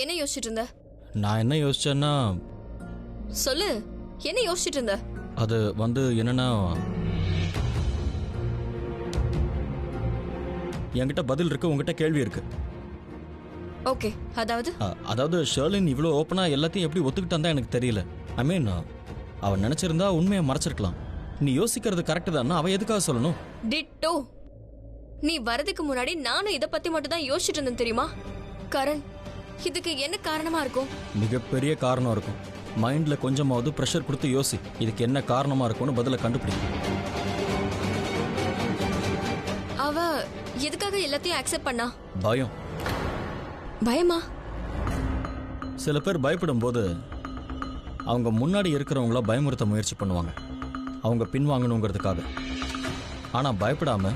என்ன யோசிச்சுட்டு இருந்த? நான் என்ன யோசிச்சேன்னா, சொல்லு, என்ன யோசிச்சுட்டு இருந்த? அது என்னன்னா, என்கிட்ட பதில் இருக்கு, உங்ககிட்ட கேள்வி இருக்கு. ஓகே, அதாவது ஷர்லின் இவ்வளோ ஓப்பனா எல்லாத்தையும் எப்படி ஒத்துக்கிட்டான் எனக்கு தெரியல. ஐ மீன், அவன் நினைச்சிருந்தா உண்மையை மறைச்சிருக்கலாம். நீ யோசிக்கிறது கரெக்ட் தான், அவ எதுக்காக சொல்லணும்? டிட்டோ. நீ வரதுக்கு முன்னாடி நானும் இத பத்தி மட்டும் தான் யோசிச்சுட்டு இருந்தேன் தெரியுமா? கரண், இதுக்கு என்ன காரணமா இருக்கும்? மிகப்பெரிய காரணம் இருக்கும். மைண்ட்ல கொஞ்சமாவது ப்ரெஷர் கொடுத்து யோசி, இதுக்கு என்ன காரணமா இருக்கும்னு பதில கண்டுபிடி. அவ எதுக்காக எல்லாத்தையும் அக்செப்ட் பண்ணா? பயம். பயமா? சில பேர் பயப்படும் போது அவங்க முன்னாடி இருக்கிறவங்கள பயமுறுத்த முயற்சி பண்ணுவாங்க, அவங்க பின்வாங்கணுங்கிறதுக்காக. ஆனா பயப்படாம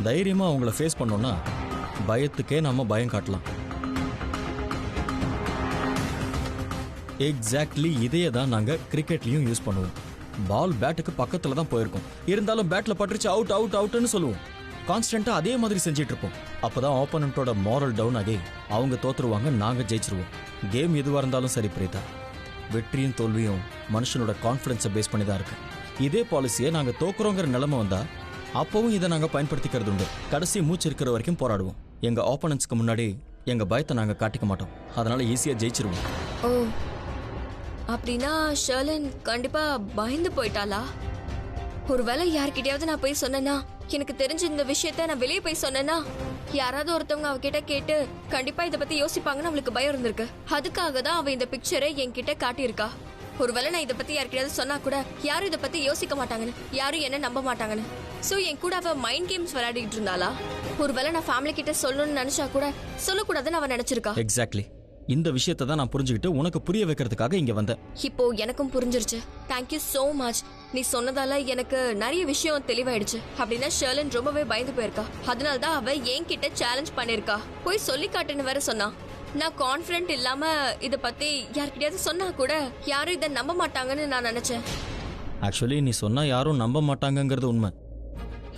தைரியமா அவங்கள ஃபேஸ் பண்ணோம்னா பயத்துக்கே நம்ம பயம் காட்டலாம். எக்ஸாக்ட்லி இதையே தான் நாங்க கிரிக்கெட்லயும் யூஸ் பண்ணுவோம். பால் பேட்டுக்கு பக்கத்துல தான் போயிருக்கும், இருந்தாலும் பேட்ல பட்டுருச்சு அவுட் அவுட் அவுட்னு சொல்லுவோம். கான்ஸ்டன்டா அதே மாதிரி செஞ்சிட்டு இருப்போம். அப்பதான் ஆப்போனன்ட்டோட மாரல் டவுன் ஆகி அவங்க தோத்துருவாங்க, நாங்க ஜெயிச்சிருவோம். கேம் எதுவா இருந்தாலும் சரி பிரீதா, வெற்றியும் தோல்வியும் மனுஷனோட கான்ஃபிடன்ஸை பேஸ் பண்ணி தான் இருக்கு. இதே பாலிசியை நாங்க தோக்குறோங்கிற நிலைமை வந்தா அப்பவும் இதை நாங்க பயன்படுத்திக்கிறது உண்டு. கடைசி மூச்சு இருக்கிற வரைக்கும் போராடுவோம். எங்க ஆப்போனன்ட்ஸ்க்கு முன்னாடி எங்க பயத்தை நாங்க காட்டிக்க மாட்டோம், அதனால ஈஸியா ஜெயிச்சிருவோம். ஓ, அப்படின்னா ஷர்லின் கண்டிப்பா பயந்து போயிட்டாளா? ஒருவேளை யார்கிட்டயாவது நான் போய் சொன்னேன்னா, எனக்கு தெரிஞ்ச இந்த விஷயத்த நான் வெளியே போய் சொன்னேன்னா, யாராவது ஒருத்தவங்க அவகிட்ட கேட்டு கண்டிப்பா இதை பத்தி யோசிப்பாங்கன்னு அவளுக்கு பயம் இருந்திருக்கு. அதுக்காக தான் அவ இந்த பிக்சரை என்கிட்ட காட்டியிருக்கா. ஒருவேளை நான் இதை பத்தி யார்கிட்டயாவது சொன்னா கூட யாரும் இதை பத்தி யோசிக்க மாட்டாங்கன்னு, யாரும் என்ன நம்ப மாட்டாங்கன்னு. சோ என் கூட அவ மைண்ட் கேம்ஸ் விளையாடிட்டு இருந்தாளா? ஒருவேளை நான் ஃபேமிலி கிட்ட சொல்லணும்னு நினைச்சா கூட சொல்லக்கூடாதுன்னு அவ நினைச்சிருக்கா. எக்ஸாக்ட்லி இந்த விஷயத்தை தான் நான் புரிஞ்சுக்கிட்டு உனக்கு புரிய வைக்கிறதுக்காக இங்க வந்தேன். இப்போ எனக்கும் புரிஞ்சிருச்சு. Thank you so much. நீ சொன்னதால எனக்கு நிறைய விஷயம் தெளிவாயிடுச்சு. அப்படின்னா ஷர்லின் ரொம்பவே பயந்து போயிருக்கா, அதனாலதான் அவ என்கிட்ட சேலஞ்ச் பண்ணிருக்கா. போய் சொல்லி காட்டுன்னு வேற சொன்னா. நான் கான்ஃபிடென்ட் இல்லாம இத பத்தி யார்கிட்டயாவது சொன்னா கூட யாரும் இதை நம்ப மாட்டாங்கன்னு நான் நினைச்சேன். ஆக்சுவலி நீ சொன்னா யாரும் நம்ப மாட்டாங்கங்கிறது உண்மை.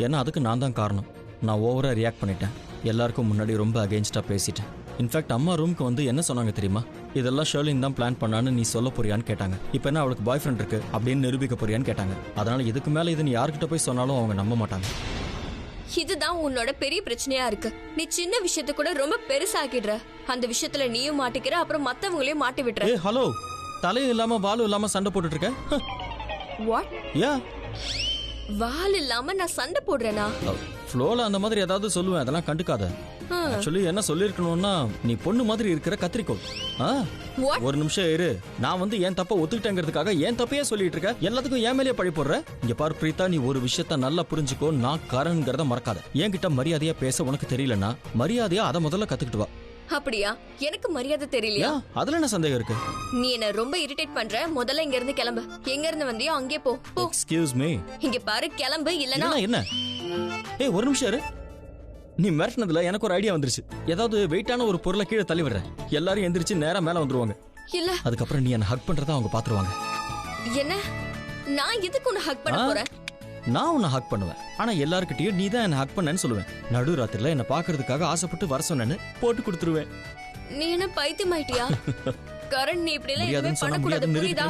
ஏன்னா அதுக்கு நான் தான் காரணம். நான் ஓவரா ரியாக்ட் பண்ணிட்டேன், எல்லாருக்கும் முன்னாடி ரொம்ப அகெயின்ஸ்டா பேசிட்டேன். இன்ஃபேக்ட் அம்மா ரூமுக்கு வந்து என்ன சொன்னாங்க தெரியுமா? இதெல்லாம் ஷர்லின் தான் பிளான் பண்ணான்னு நீ சொல்ல போறியான்னு கேட்டாங்க. இப்போ என்ன அவளுக்கு பாய் ஃப்ரெண்ட் இருக்கு அப்படின்னு நிரூபிக்க போறியான்னு கேட்டாங்க. அதனால இதுக்கு மேல இது நீ யார்கிட்ட போய் சொன்னாலும் அவங்க நம்ப மாட்டாங்க. இதுதான் உன்னோட பெரிய பிரச்சனையா இருக்கு. நீ சின்ன விஷயத்தை கூட ரொம்ப பெருசாக்கிடுற. அந்த விஷயத்துல நீயும் மாட்டிக்கிற, அப்புறம் மத்தவங்களையும் மாட்டி விட்டுற. ஏ ஹலோ, தலையும் இல்லாம வாலும் இல்லாம சண்டை போட்டுட்டு இருக்க. வாட்? யா, வால் இல்லாம நான் சண்டை போடுறேனா? ஃப்ளோல அந்த மாதிரி ஏதாவது சொல்லுவேன், அதெல்லாம் கண்டுக்காத. ஆக்சுவலி என்ன சொல்லிருக்கணும்னா, நீ பொண்ணு மாதிரி இருக்கிற கத்திரிக்கோள். ஒரு நிமிஷம் இரு, நான் வந்து என் தப்ப ஒத்துக்கிட்டேங்கிறதுக்காக என் தப்பையே சொல்லிட்டு இருக்க, எல்லாத்துக்கும் என் மேலேயே பழி போடுற. இங்க பாரு பிரீதா, நீ ஒரு விஷயத்த நல்லா புரிஞ்சுக்கோ. நான் கரண்ங்கிறத மறக்காத. என்கிட்ட மரியாதையா பேச உனக்கு தெரியலன்னா மரியாதையா அதை முதல்ல கத்துக்கிட்டு வா. அப்படியா? எனக்கு மரியாதை தெரியலையா? அதுல என்ன சந்தேகம் இருக்கு? நீ என்ன ரொம்ப இரிட்டேட் பண்ற. முதல்ல இங்க இருந்து கிளம்பு. எங்க இருந்து வந்தியோ அங்கே போ. Excuse me. இங்க பாரு, கிளம்பு. இல்லனா என்ன? ஏய் ஒரு நிமிஷம் இரு. நீ மிரட்டினதுல எனக்கு ஒரு ஐடியா வந்துருச்சு. ஏதாவது வெயிட்டான ஒரு பொருளை கீழே தள்ளி விடுற, எல்லாரும் எந்திரிச்சு நேரா மேல வந்துருவாங்க. இல்ல, அதுக்கப்புறம் நீ என்ன ஹக் பண்றத அவங்க பாத்துருவாங்க. என்ன? நான் எதுக்கு உன்னை ஹக் பண்ண போறேன்? நான் உன்னை ஹக் பண்ணுவேன், ஆனா எல்லார்கிட்டயும் நீ தான் என்ன ஹக் பண்ணேன்னு சொல்லுவேன். நடு ராத்திரில என்ன பாக்குறதுக்காக ஆசைப்பட்டு வர சொன்னேன்னு போட்டு கொடுத்துருவேன். நீ என்ன பைத்தியமாயிட்டியா? கரண், நீ இப்படி எல்லாம் எதுவுமே பண்ண கூடாது, புரியுதா?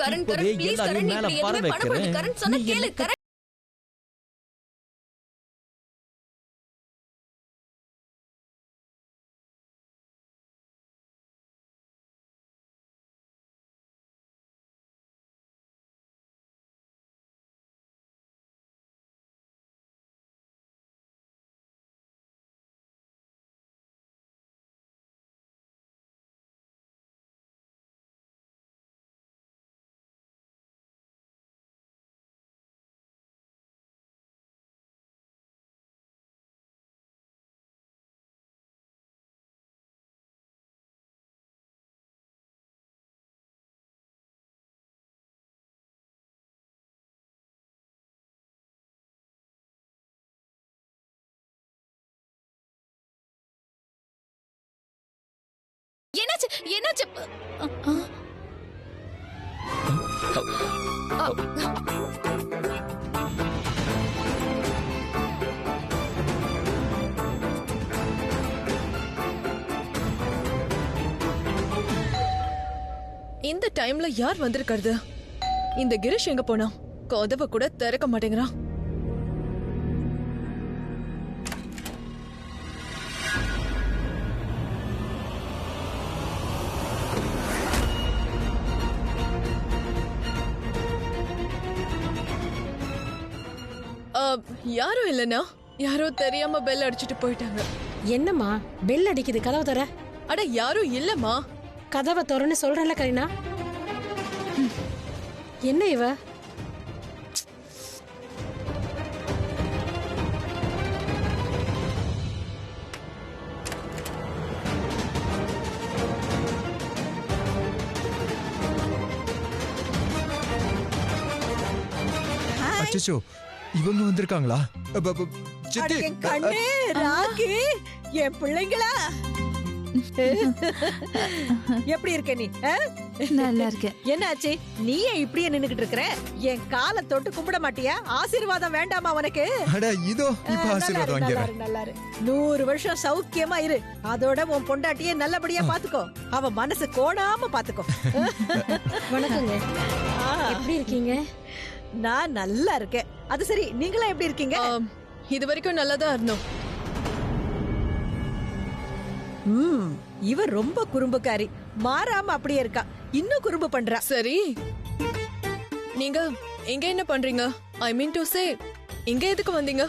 கரண், ப்ளீஸ் கரண், நீ இப்படி எதுவுமே பண்ண கூடாது. கரண் சொன்னா கேளு. கரண், என்னாச்சு? என்னாச்சு? இந்த டைம்ல யார் வந்திருக்கிறது? இந்த கிரிஷ் எங்க போனா? கதவை கூட திறக்க மாட்டேங்கிறான். யாரும் இல்லனா, யாரோ தெரியாம பெல் அடிச்சிட்டு போயிட்டாங்க. என்னம்மா பெல் அடிக்குது, கதவை தர. அட யாரும் இல்லம்மா. கதவை தரன்னு சொல்றேன்ல கரீனா. என்ன இவ? அச்சச்சோ, இவங்க வந்திருக்காங்களா? சித்தி, என் கண்ணே ராக்கி, என் பிள்ளைங்களா எப்படி இருக்க நீ? நல்லா இருக்கேன். என்னாச்சு? நீ ஏன் இப்படியே நின்னுகிட்டு இருக்கிற? என் காலை தொட்டு கும்பிட மாட்டியா? ஆசீர்வாதம் வேண்டாமா உனக்கு? அட இதோ இப்ப ஆசீர்வாதம் வாங்கிடுறேன். நல்லா இரு. 100 வருஷம் சௌக்கியமா இரு. அதோட உன் பொண்டாட்டியை நல்லபடியா பாத்துக்கோ. அவ மனசு கோணாம பாத்துக்கோ. வணக்கங்க. எப்படி இருக்கீங்க? நான் நல்லா இருக்கேன். அது சரி, நீங்களா எப்படி இருக்கீங்க? இது வரைக்கும் நல்லாதான் இருந்தோம். இவ ரொம்ப குறும்புக்காரி. மாறாம அப்படியே இருக்கா. இன்னும் குறும்பு பண்றா. சரி, நீங்க இங்க என்ன பண்றீங்க? ஐ மீன் டு சே, இங்க எதுக்கு வந்தீங்க?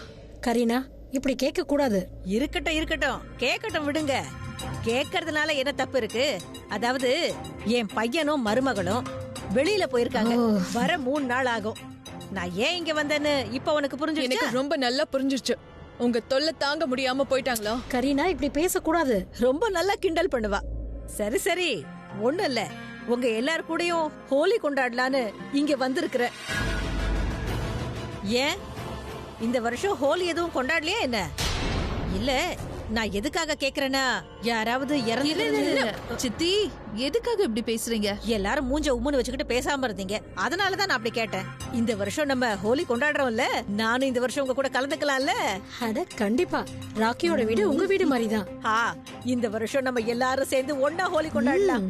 கரீனா, இப்படி கேட்க கூடாது. இருக்கட்டும் இருக்கட்டும், கேட்கட்டும் விடுங்க. கேட்கறதுனால என்ன தப்பு இருக்கு? அதாவது என் பையனும் மருமகளும் வெளியில போயிருக்காங்க. வர 3 நாள் ஆகும். நான் ஏன் இங்க வந்தேன்னு இப்ப உனக்கு புரிஞ்சிருச்சா? எனக்கு ரொம்ப நல்லா புரிஞ்சிருச்சு. உங்க தொல்லை தாங்க முடியாம போயிட்டாங்களா? கரீனா, இப்படி பேசக்கூடாது. ரொம்ப நல்லா கிண்டல் பண்ணுவா. சரி சரி, ஒண்ணும் இல்ல. உங்க எல்லார் கூடயும் ஹோலி கொண்டாடலான்னு இங்க வந்திருக்கிற. ஏன் இந்த வருஷம் ஹோலி எதுவும் கொண்டாடலையா என்ன? இல்ல, நான் எதுக்காக கேக்குறேன்னா, யாராவது சித்தி, எதுக்காக இப்படி பேசுறீங்க? எல்லாரும் மூஞ்ச உம்முன்னு வச்சுக்கிட்டு பேசாம இருந்தீங்க. அதனாலதான் நான் அப்படி கேட்டேன். இந்த வருஷம் நம்ம ஹோலி கொண்டாடுறோம்ல, நானும் இந்த வருஷம் உங்க கூட கலந்துக்கலாம்ல? அட கண்டிப்பா, ராக்கியோட வீடு உங்க வீடு மாதிரிதான். இந்த வருஷம் நம்ம எல்லாரும் சேர்ந்து ஒன்னா ஹோலி கொண்டாடலாம்.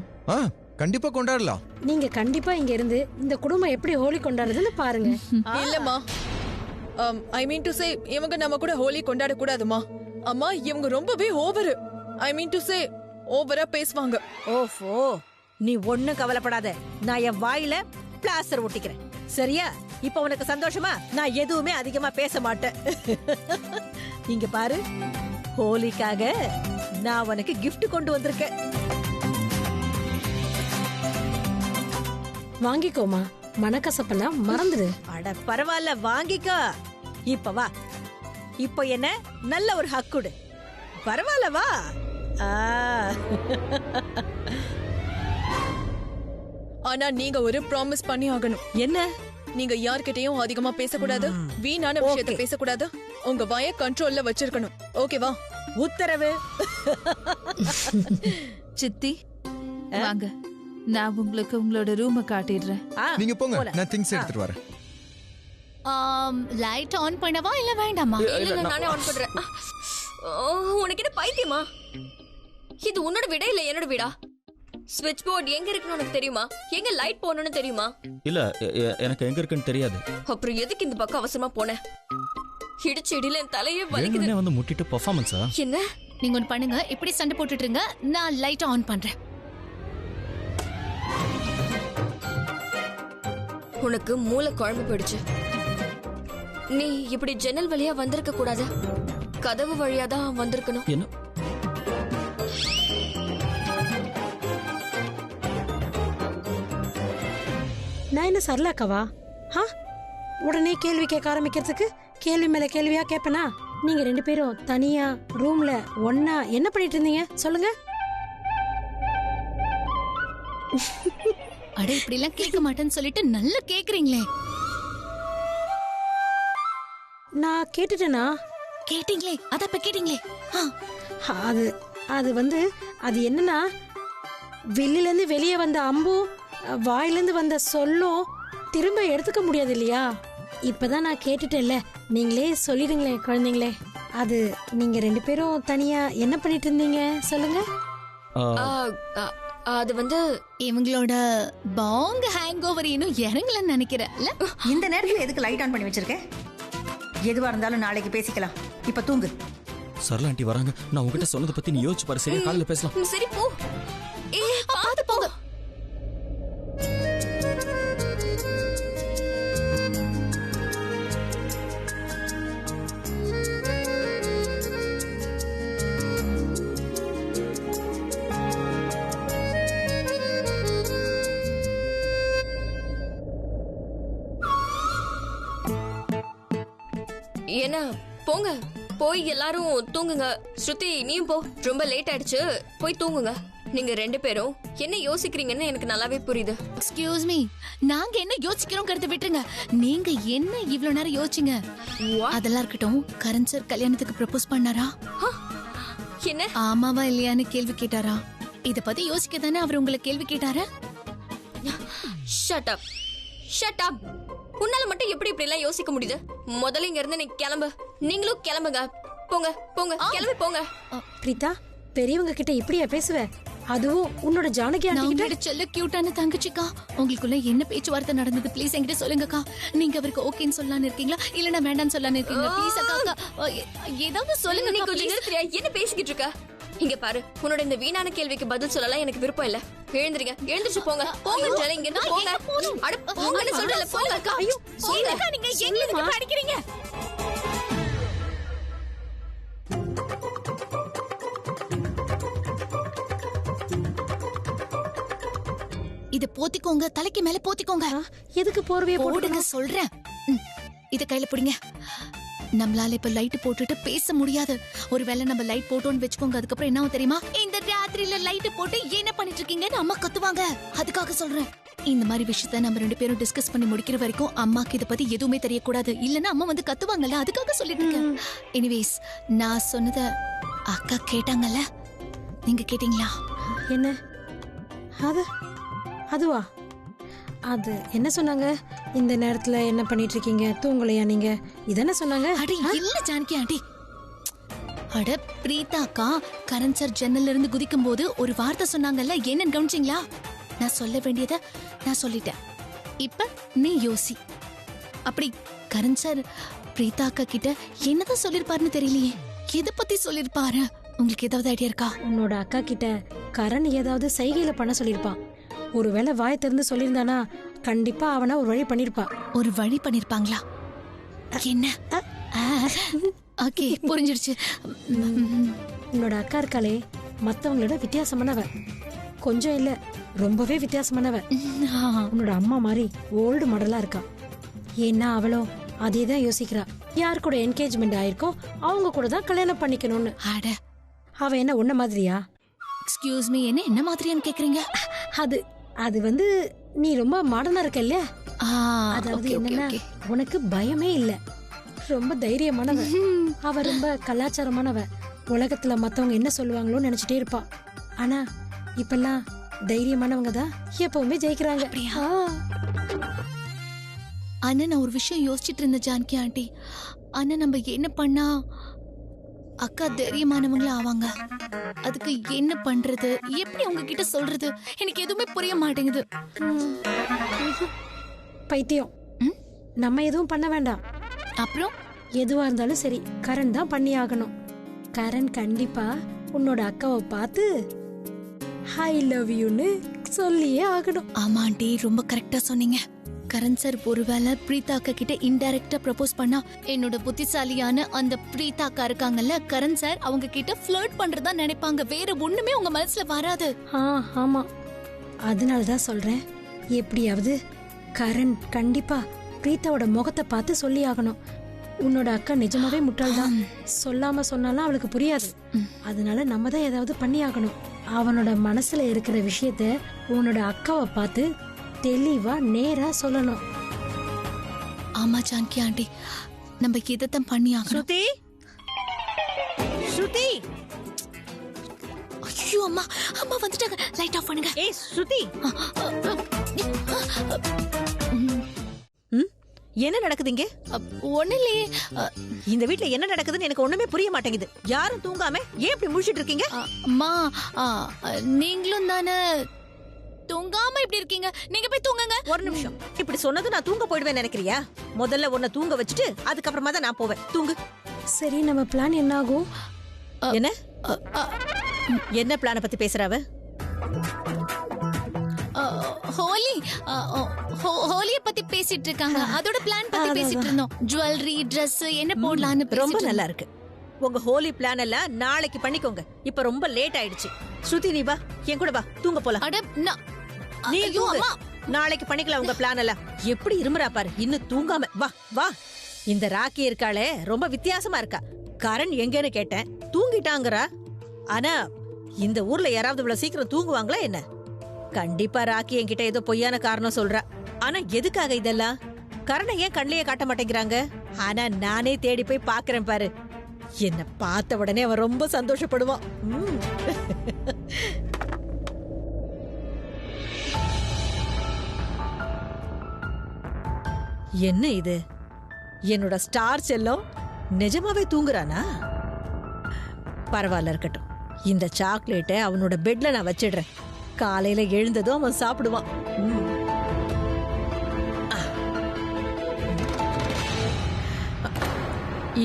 கண்டிப்பா கொண்டாடலாம். நீங்க கண்டிப்பா இங்க இருந்து இந்த குடும்பம் எப்படி ஹோலி கொண்டாடுதுன்னு பாருங்க. இல்லம்மா, ஐ மீன் டு சே, இவங்க நம்ம கூட ஹோலி கொண்டாட கூடாதுமா. அம்மா, இவங்க ரொம்பவே over. I mean to say, ஓவரா பேசுவாங்க. ஓஃபோ, நீ ஒண்ணும் கவலைப்படாத. நான் என் வாயில பிளாஸ்டர் ஒட்டிக்கிறேன். சரியா? இப்ப உனக்கு சந்தோஷமா? நான் எதுவுமே அதிகமா பேச மாட்டேன். இங்க பாரு, ஹோலிக்காக நான் உனக்கு கிஃப்ட் கொண்டு வந்திருக்கேன். வாங்கிக்கோமா, மனக்கசப்பெல்லாம் மறந்துடு. அட பரவாயில்ல, வாங்கிக்கோ. இப்ப வா. இப்ப என்ன நல்ல ஒரு ஹக்குடு. பரவாயில்ல, வா. ஆனா நீங்க ஒரு ப்ராமிஸ் பண்ணி ஆகணும். என்ன? நீங்க யார்கிட்டயும் அதிகமா பேசக்கூடாது, வீணான விஷயத்தை பேசக்கூடாது, உங்க வாயை கண்ட்ரோல்ல வச்சிருக்கணும். ஓகேவா? உத்தரவு. சித்தி, வாங்க, நான் உங்களுக்கு உங்களோட ரூமை காட்டிடுறேன். நீங்க போங்க, நான் திங்ஸ் எடுத்துட்டு வரேன். லைட் ஆன் பண்ணவா இல்ல வேண்டாமா? இல்ல, நானே ஆன் பண்றேன். உனக்கு என்ன பைத்தியமா? இது உன்னோட வீடா இல்ல என்னோட வீடா? ஸ்விட்ச் போர்டு எங்க இருக்குன்னு உனக்கு தெரியுமா? எங்க லைட் போடணும்னு தெரியுமா? இல்ல, எனக்கு எங்க இருக்குன்னு தெரியாது. அப்புறம் எதுக்கு இந்த பக்கம் அவசரமா போனேன்? இடிச்சு இடியில என் தலையே வலிக்குது. வந்து முட்டிட்டு பெர்ஃபார்மன்ஸா? என்ன? நீங்க ஒன்னு பண்ணுங்க, இப்படி சண்டை போட்டுட்டு இருங்க, நான் லைட் ஆன் பண்றேன். உனக்கு மூளை குழம்பு போயிடுச்சு. நீ இப்படி ஜன்னல் வழியா வந்திருக்க கூடாது, கதவு வழியா தான் வந்திருக்கணும். என்ன? நான் என்ன சரலாக்கவா? உடனே கேள்வி கேட்க ஆரம்பிக்கிறதுக்கு கேள்வி மேல கேள்வியா கேப்பனா? நீங்க 2 பேரும் தனியா ரூம்ல ஒன்னா என்ன பண்ணிட்டு இருந்தீங்க சொல்லுங்க? அட, இப்படி எல்லாம் கேட்க மாட்டேன்னு சொல்லிட்டு நல்லா கேக்குறீங்களே. நான் கேட்டுட்டேனா? கேட்டீங்களே, அத இப்ப கேட்டீங்களே. அது வந்து அது என்னன்னா, வெளியில இருந்து வெளியே வந்த அம்பு வாயிலிருந்து வந்த சொல்லும் திரும்ப எடுத்துக்க முடியாது இல்லையா? இப்பதான் நான் கேட்டுட்டேன்ல, நீங்களே சொல்லிடுங்களேன் குழந்தைங்களே. அது நீங்க 2 பேரும் தனியா என்ன பண்ணிட்டு இருந்தீங்க சொல்லுங்க? அது வந்து இவங்களோட பாங் ஹேங் ஓவர் இன்னும் இறங்கலன்னு நினைக்கிறேன். இந்த நேரத்துல எதுக்கு லைட் ஆன் பண்ணி வச்சிருக்க? எதுவா இருந்தாலும் நாளைக்கு பேசிக்கலாம். இப்ப தூங்கு. சரளா ஆண்டி வராங்க. நான் உங்ககிட்ட சொன்னதை பத்தி நீ யோசிச்சு பாரு. சரியா, காலையில பேசலாம். சரி போ. பாத்து போங்க. என்ன போங்க, போய் எல்லாரும் தூங்குங்க. ஸ்ருதி நீயும் போ, ரொம்ப லேட் ஆயிடுச்சு, போய் தூங்குங்க. நீங்க 2 பேரும் என்ன யோசிக்கிறீங்கன்னு எனக்கு நல்லாவே புரியுது. எக்ஸ்கியூஸ் மீ, நாங்க என்ன யோசிக்கிறோம்ங்கறத விட்டுருங்க. நீங்க என்ன இவ்வளவு நேரம் யோசிச்சீங்க? அதெல்லாம் இருக்கட்டும். கரண் சார் கல்யாணத்துக்கு ப்ரப்போஸ் பண்ணாரா? என்ன? ஆமாவா இல்லையான்னு கேள்வி கேட்டாரா? இத பத்தி யோசிக்க தானே அவர் உங்களை கேள்வி கேட்டாரா? Shut up, shut up. உன்னால மட்டும் எப்படி இப்படி எல்லாம் யோசிக்க முடியுது? முதல்ல இங்க இருந்து நீ கிளம்பு. நீங்களும் கிளம்புங்க. போங்க போங்க, கிளம்பி போங்க. பிரீதா, பெரியவங்க கிட்ட இப்படியா பேசுவ? அதுவும் உன்னோட ஜானகி ஆண்டி கிட்ட? உங்களோட செல்ல கியூட்டான தங்கச்சிக்கா, உங்களுக்குள்ள என்ன பேச்சுவார்த்தை நடந்தது? ப்ளீஸ் என்கிட்ட சொல்லுங்கக்கா. நீங்க அவருக்கு ஓகேன்னு சொல்லலான்னு இருக்கீங்களா, இல்லனா வேண்டாம்னு சொல்லலான்னு இருக்கீங்களா? ப்ளீஸ் அக்கா, ஏதாவது சொல்லுங்க. நீ கொஞ்சம் நிறுத்துறியா? என்ன பேசிக்கிட்டு இருக்க? இங்க பாரு, உன்னோட இந்த வீணான கேள்விக்கு பதில் சொல்லலாம் எனக்கு விருப்பம் இல்ல. எழுந்திருங்க, எழுந்திருச்சு போங்க. போங்க, இங்க இருந்து போங்க. அட போங்கன்னு சொல்றல, போங்க அக்கா. ஐயோ, போங்க. நீங்க எங்க இருந்து படிக்கிறீங்க? இத போத்திக்கோங்க, தலைக்கு மேல போத்திக்கோங்க. எதுக்கு போர்வையை போடுங்க சொல்றேன். இத கையில பிடிங்க. நம்மளால இப்ப லைட் போட்டுட்டு பேச முடியாது. ஒருவேளை நம்ம லைட் போட்டோம்னு வெச்சுக்கோங்க, அதுக்கப்புறம் என்ன ஆகும் தெரியுமா? இந்த ராத்திரியில லைட் போட்டு என்ன பண்ணிட்டு இருக்கீங்கன்னு அம்மா கத்துவாங்க. அதுக்காக சொல்றேன். இந்த மாதிரி விஷயத்த நம்ம 2 பேரும் டிஸ்கஸ் பண்ணி முடிக்கிற வரைக்கும் அம்மாக்கு இத பத்தி எதுவுமே தெரியக்கூடாது. இல்லன்னா அம்மா வந்து கத்துவாங்கல்ல, அதுக்காக சொல்லிட்டு இருக்கேன். எனிவேஸ், நான் சொன்னத அக்கா கேட்டாங்கல்ல, நீங்க கேட்டீங்களா? என்ன அதுவா? அது என்ன சொன்னாங்க? இந்த நேரத்துல என்ன பண்ணிட்டு இருக்கீங்க, தூங்கலையா நீங்க, இதென்ன சொன்னாங்க? அட இல்ல ஜானகி ஆண்டி. அட பிரீதா அக்கா, கரண் சார் ஜன்னல்ல இருந்து குதிக்கும் போது ஒரு வார்த்தை சொன்னாங்கல்ல, என்னன்னு கவனிச்சீங்களா? நான் சொல்ல வேண்டியதை நான் சொல்லிட்டேன். இப்ப நீ யோசி. அப்படி கரண் சார் பிரீதா அக்கா கிட்ட என்னதான் சொல்லிருப்பாருன்னு தெரியலையே. எதை பத்தி சொல்லிருப்பாரு? உங்களுக்கு ஏதாவது ஐடியா இருக்கா? உன்னோட அக்கா கிட்ட கரண் ஏதாவது சைகையில பண்ண சொல்லிருப்பான். ஒருவேளை வாய் திறந்து சொல்லியிருந்தானா கண்டிப்பா அவனா ஒரு வழி பண்ணிருப்பா. ஒரு வழி பண்ணிருப்பாங்களா? என்ன? ஓகே, புரிஞ்சிடுச்சு. உன்னோட அக்கா இருக்காளே, மத்தவங்களோட வித்தியாசமானவ. கொஞ்சம் இல்ல, ரொம்பவே வித்தியாசமானவ. உன்னோட அம்மா மாதிரி ஓல்டு மாடலா இருக்கா. ஏன்னா அவளும் அதேதான் யோசிக்கிறா. யார் கூட என்கேஜ்மெண்ட் ஆயிருக்கோ அவங்க கூட தான் கல்யாணம் பண்ணிக்கணும்னு. அட, அவ என்ன உன்ன மாதிரியா? எக்ஸ்கியூஸ் மீ, என்ன மாதிரியான்னு கேக்குறீங்க? அது வந்து நீ ரொம்ப மாடர்னா இருக்கல்ல. அதாவது என்னன்னா, உனக்கு பயமே இல்ல, ரொம்ப தைரியமானவ. அவ ரொம்ப கலாச்சாரமானவ. உலகத்துல மத்தவங்க என்ன சொல்லுவாங்களோ நினைச்சிட்டே இருப்பா. ஆனா இப்பெல்லாம் தைரியமானவங்க தான் எப்பவுமே ஜெயிக்கிறாங்க. ஆனா நான் ஒரு விஷயம் யோசிச்சுட்டு இருந்தேன் ஜானகி ஆண்டி. ஆனா நம்ம என்ன பண்ணா அக்கா தைரியமானவங்களா ஆவாங்க? அதுக்கு என்ன பண்றது, எப்படி உங்ககிட்ட சொல்றது, எனக்கு எதுவுமே புரிய மாட்டேங்குது. பைத்தியம், நம்ம எதுவும் பண்ண வேண்டாம். அப்புறம் எதுவா இருந்தாலும் சரி, கரண் தான் பண்ணி ஆகணும். கரண் கண்டிப்பா உன்னோட அக்காவை பார்த்து ஐ லவ் யூன்னு சொல்லியே ஆகணும். ஆமா ஆண்டி, ரொம்ப கரெக்டா சொன்னீங்க. கரண் சார் ஒருவேளை பிரீதா அக்கா கிட்ட இன்டைரக்டா ப்ரப்போஸ் பண்ணா, என்னோட புத்திசாலியான அந்த பிரீதா அக்கா இருக்காங்கல்ல, கரண் சார் அவங்க கிட்ட ஃப்ளர்ட் பண்றதா நினைப்பாங்க. வேற ஒண்ணுமே உங்க மனசுல வராது. ஆமா, அதனாலதான் சொல்றேன். எப்படியாவது கரண் கண்டிப்பா பிரீதாவோட முகத்தை பார்த்து சொல்லி ஆகணும். உன்னோட அக்கா நிஜமாவே முட்டாள்தான். சொல்லாம சொன்னாலும் அவளுக்கு புரியாது. அதனால நம்ம தான் ஏதாவது பண்ணி ஆகணும். அவனோட மனசுல இருக்கிற விஷயத்த உன்னோட அக்காவை பார்த்து தெளிவா நேரா சொல்லணும். ஆமா ஜானகி ஆண்டி, நம்ம இதத்தான் பண்ணி ஆகணும். ஸ்ருதி, ஸ்ருதி. ஐயோ அம்மா, அம்மா வந்துட்டாங்க. லைட் ஆஃப் பண்ணுங்க. ஏய் ஸ்ருதி, என்ன நடக்குதுங்க? ஒண்ணு இல்லையே. இந்த வீட்ல என்ன நடக்குதுன்னு எனக்கு ஒண்ணுமே புரிய மாட்டேங்குது. யாரும் தூங்காம ஏன் இப்படி முழிச்சிட்டு இருக்கீங்க? அம்மா, நீங்களும் தானே தூங்காம இப்படி இருக்கீங்க. நீங்க போய் தூங்குங்க. ஒரு நிமிஷம். இப்படி சொன்னது நான் தூங்க போயிடுவேன் நினைக்கிறியா? முதல்ல உன்னை தூங்க வச்சுட்டு அதுக்கப்புறமா தான் நான் போவேன். தூங்கு. சரி, நம்ம பிளான் என்ன ஆகும்? என்ன என்ன பிளான பத்தி பேசுறாவ? ஹோலி ஹோலிய பத்தி பேசிட்டு இருக்காங்க. அதோட பிளான் பத்தி பேசிட்டு இருந்தோம். ஜுவல்லரி, Dress என்ன போடலாம்னு. ரொம்ப நல்லா இருக்கு. உங்க ஹோலி பிளான் எல்லாம் நாளைக்கு பண்ணிக்கோங்க. இப்ப ரொம்ப லேட் ஆயிடுச்சு. ஸ்ருதி, நீ வா, என் கூட வா, தூங்க போலாம். அட நீ ஐயோ அம்மா, நாளைக்கு பண்ணிக்கலாம் உங்க பிளான் எல்லாம். எப்படி இருமுறா பாரு, இன்னும் தூங்காம. வா வா. இந்த ராக்கி இருக்காளே ரொம்ப வித்தியாசமா இருக்கா. கரண் எங்கன்னு கேட்டேன், தூங்கிட்டாங்கறா. ஆனா இந்த ஊர்ல யாராவது இவ்வளவு சீக்கிரம் தூங்குவாங்களா என்ன? கண்டிப்பா ராக்கி என்கிட்ட ஏதோ பொய்யான காரணம் சொல்றா. ஆனா எதுக்காக இதெல்லாம்? கரணை ஏன் கண்ணிலேயே காட்ட மாட்டேங்கிறாங்க? ஆனா நானே தேடி போய் பாக்குறேன் பாரு. என்ன பார்த்த உடனே அவன் ரொம்ப சந்தோஷப்படுவான். என்ன இது? என்னோட ஸ்டார் செல்லம் நிஜமாவே தூங்குறானா? பரவாயில்ல, இருக்கட்டும். இந்த சாக்லேட்டை அவனோட பெட்ல நான் வச்சிடுறேன். காலையில எழுந்ததும் அவன் சாப்பிடுவான்.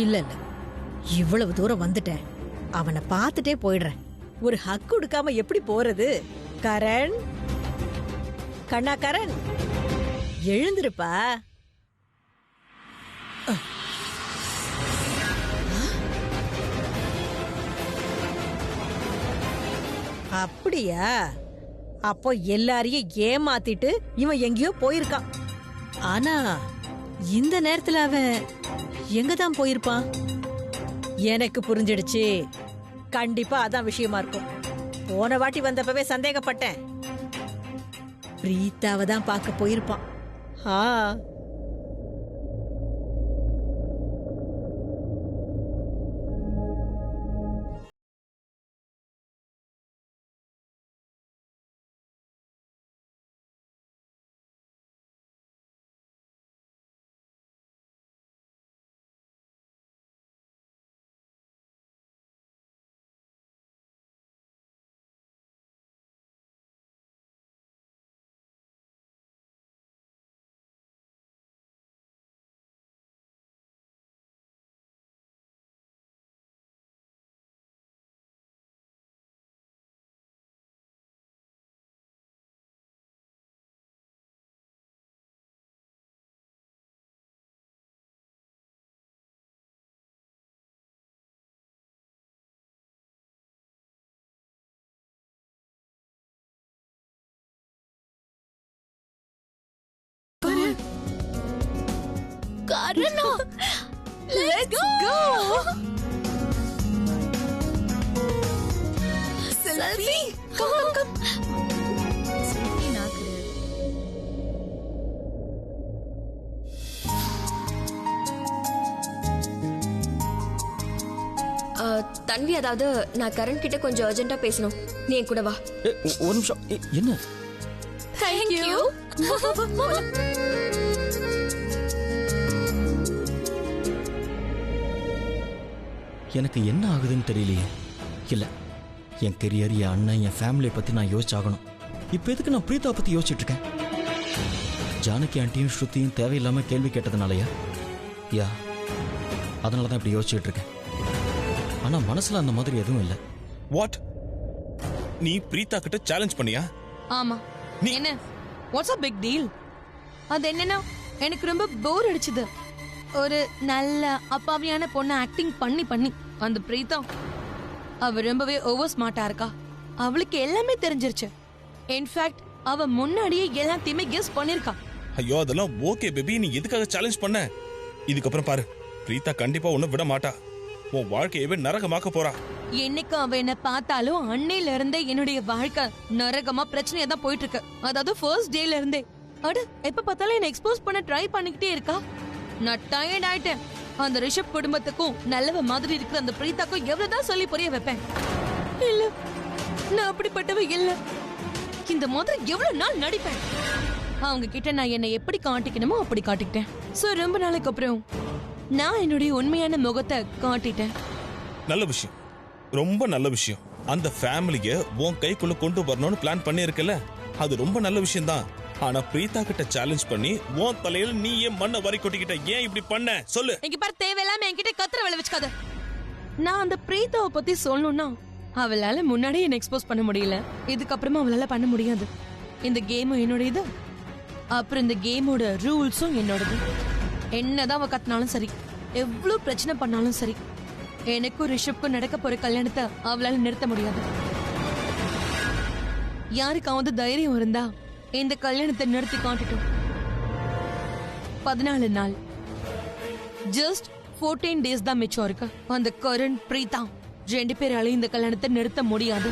இல்ல இல்ல, இவ்வளவு தூரம் வந்துட்டேன். அவனை பார்த்துட்டே போயிடுறேன். ஒரு ஹக் கொடுக்காம எப்படி போறது? கரண், கண்ணா கரண், எழுந்திருப்பா. அப்படியா? அப்போ எல்லாரையும் ஏமாத்திட்டு இவன் எங்கேயோ போயிருக்கான். ஆனா இந்த நேரத்துல அவன் எங்கதான் போயிருப்பான்? எனக்கு புரிஞ்சிடுச்சு. கண்டிப்பா அதான் விஷயமா இருக்கும். போன வாட்டி வந்தப்பவே சந்தேகப்பட்டேன். பிரீத்தாவை தான் பார்க்க போயிருப்பான். Karana, let's go. Selfie, come. Selfie na kare. தன்வி, அதாவது நான் கரண் கிட்ட கொஞ்சம் அர்ஜென்ட்டா பேசணும். நீ என் கூட வா. ஒரு நிமிஷம். என்ன? Thank you. எனக்கு என்ன ஆகுதுன்னு தெரியலையே. இல்ல, என் கெரியர், என் அண்ணன், என் ஃபேமிலியை பத்தி நான் யோசிச்சாகணும். இப்ப எதுக்கு நான் பிரீதா பத்தி யோசிச்சுட்டு இருக்கேன்? ஜானகி ஆண்டியும் ஸ்ருதியும் தேவையில்லாம கேள்வி கேட்டதுனாலயா? யா, அதனாலதான் இப்படி யோசிச்சுட்டு இருக்கேன். ஆனா மனசுல அந்த மாதிரி எதுவும் இல்ல. வாட்? நீ பிரீதா கிட்ட சேலஞ்ச் பண்ணியா? ஆமா. என்ன? What's a big deal? அது என்னன்னா, எனக்கு ரொம்ப போர் அடிச்சுது. ஒரு நல்ல அப்பாவியான பொண்ணு ஆக்டிங் பண்ணி அந்த பிரீதா அவ ரொம்பவே ஓவர் ஸ்மார்ட்டா இருக்கா. அவளுக்கு எல்லாமே தெரிஞ்சிருச்சு. இன்ஃபேக்ட் அவ முன்னாடியே எல்லாத்தையுமே கெஸ் பண்ணிருக்கா. ஐயோ, அதெல்லாம் ஓகே பேபி. நீ எதுக்காக சேலஞ்ச் பண்ண? இதுக்கப்புறம் பாரு, பிரீதா கண்டிப்பா உன்னை விட மாட்டா. உன் வாழ்க்கையவே நரகமாக்க போறா. என்னைக்கு அவ என்ன பார்த்தாலும் அன்னையில இருந்தே என்னுடைய வாழ்க்கை நரகமா பிரச்சனையா தான் போயிட்டு இருக்கு. அதாவது ஃபர்ஸ்ட் டேல இருந்தே. அட, எப்ப பார்த்தாலும் என்ன எக்ஸ்போஸ் பண்ண ட்ரை பண்ணிக்கிட்டே இருக்கா. நான் டயர்ட் ஆயிட்டேன். அந்த ரிஷப் குடும்பத்துக்கும் நல்லவ மாதிரி இருக்கிற அந்த பிரீதாக்கும் எவ்வளவுதான் சொல்லி புரிய வைப்பேன்? இல்ல, நான் அப்படிப்பட்டவ இல்ல. இந்த மாதிரி எவ்வளவு நாள் நடிப்பேன்? அவங்க கிட்ட நான் என்னை எப்படி காட்டிக்கணுமோ அப்படி காட்டிக்கிட்டேன். சோ ரொம்ப நாளைக்கு அப்புறம் நான் என்னுடைய உண்மையான முகத்தை காட்டிட்டேன். நல்ல விஷயம், ரொம்ப நல்ல விஷயம். அந்த ஃபேமிலிய உன் கைக்குள்ள கொண்டு வரணும்னு பிளான் பண்ணியிருக்கல, அது ரொம்ப நல்ல விஷயம் தான். ஆனா பிரீதா கிட்ட சேலஞ்ச் பண்ணி உன் தலையில நீ ஏன் மண்ணை வரி கொட்டிக்கிட்ட? ஏன் இப்படி பண்ண சொல்லு. இங்க பாரு, தேவையில்லாம என்கிட்ட கத்திர வேலை வச்சுக்காத. நான் அந்த பிரீதாவை பத்தி சொல்லணும்னா அவளால முன்னாடியே என்ன எக்ஸ்போஸ் பண்ண முடியல, இதுக்கப்புறமா அவளால பண்ண முடியாது. இந்த கேமும் என்னோடது, அப்புறம் இந்த கேமோட ரூல்ஸும் என்னோடது. என்னதான் அவ கத்தினாலும் சரி, எவ்வளவு பிரச்சனை பண்ணாலும் சரி, எனக்கும் ரிஷப்க்கும் நடக்க போற கல்யாணத்தை அவளால நிறுத்த முடியாது. யாருக்காவது தைரியம் இருந்தா இந்த கல்யாணத்தை நிறுத்தி காட்டிட்டோம். 14 நாள், ஜஸ்ட் 14 days தான் மிச்சம் இருக்கு. அந்த கரண் பிரீதா 2 பேராலையும் இந்த கல்யாணத்தை நிறுத்த முடியாது.